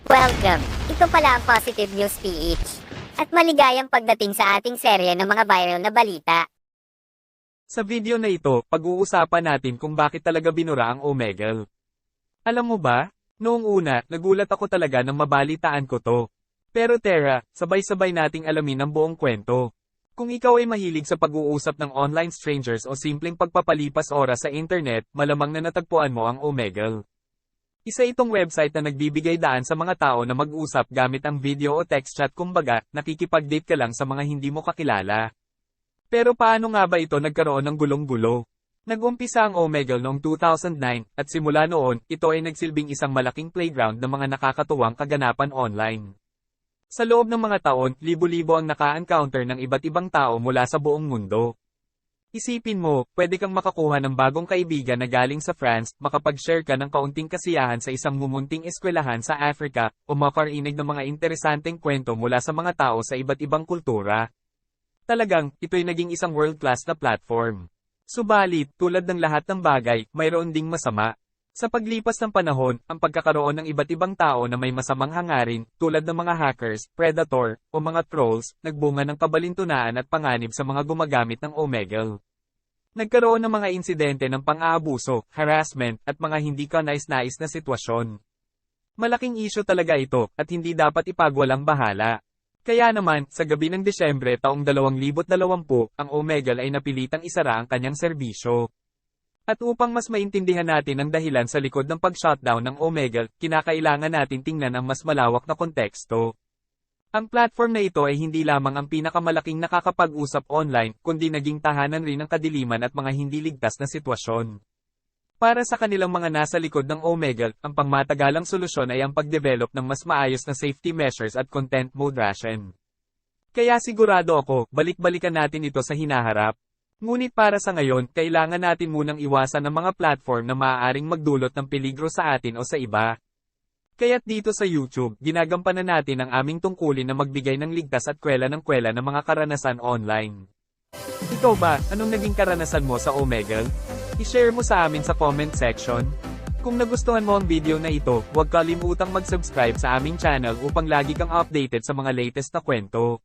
Welcome! Ito pala ang Positive News PH. At maligayang pagdating sa ating serye ng mga viral na balita. Sa video na ito, pag-uusapan natin kung bakit talaga binura ang Omegle. Alam mo ba, noong una, nagulat ako talaga nang mabalitaan ko to. Pero tara, sabay-sabay nating alamin ang buong kwento. Kung ikaw ay mahilig sa pag-uusap ng online strangers o simpleng pagpapalipas oras sa internet, malamang na natagpuan mo ang Omegle. Isa itong website na nagbibigay daan sa mga tao na mag-usap gamit ang video o text chat, kumbaga, nakikipag-date ka lang sa mga hindi mo kakilala. Pero paano nga ba ito nagkaroon ng gulong-gulo? Nag-umpisa ang Omegle noong 2009, at simula noon, ito ay nagsilbing isang malaking playground ng mga nakakatuwang kaganapan online. Sa loob ng mga taon, libo-libo ang naka-encounter ng iba't ibang tao mula sa buong mundo. Isipin mo, pwede kang makakuha ng bagong kaibigan na galing sa France, makapag-share ka ng kaunting kasiyahan sa isang mumunting eskwelahan sa Africa, o makarinig ng mga interesanteng kwento mula sa mga tao sa iba't ibang kultura. Talagang, ito'y naging isang world-class na platform. Subalit, tulad ng lahat ng bagay, mayroon ding masama. Sa paglipas ng panahon, ang pagkakaroon ng iba't ibang tao na may masamang hangarin, tulad ng mga hackers, predator, o mga trolls, nagbunga ng kabalintunaan at panganib sa mga gumagamit ng Omegle. Nagkaroon ng mga insidente ng pang-aabuso, harassment, at mga hindi kanais-nais na sitwasyon. Malaking isyu talaga ito, at hindi dapat ipagwalang bahala. Kaya naman, sa gabi ng Desyembre taong 2020, ang Omegle ay napilitang isara ang kanyang serbisyo. At upang mas maintindihan natin ang dahilan sa likod ng pag-shutdown ng Omegle, kinakailangan natin tingnan ang mas malawak na konteksto. Ang platform na ito ay hindi lamang ang pinakamalaking nakakapag-usap online, kundi naging tahanan rin ng kadiliman at mga hindi ligtas na sitwasyon. Para sa kanilang mga nasa likod ng Omegle, ang pangmatagalang solusyon ay ang pag-develop ng mas maayos na safety measures at content moderation. Kaya sigurado ako, balik-balikan natin ito sa hinaharap. Ngunit para sa ngayon, kailangan natin munang iwasan ang mga platform na maaaring magdulot ng peligro sa atin o sa iba. Kaya't dito sa YouTube, ginagampanan natin ang aming tungkulin na magbigay ng ligtas at kwela ng mga karanasan online. Ikaw ba, anong naging karanasan mo sa Omegle? I-share mo sa amin sa comment section. Kung nagustuhan mo ang video na ito, huwag kalimutang mag-subscribe sa aming channel upang lagi kang updated sa mga latest na kwento.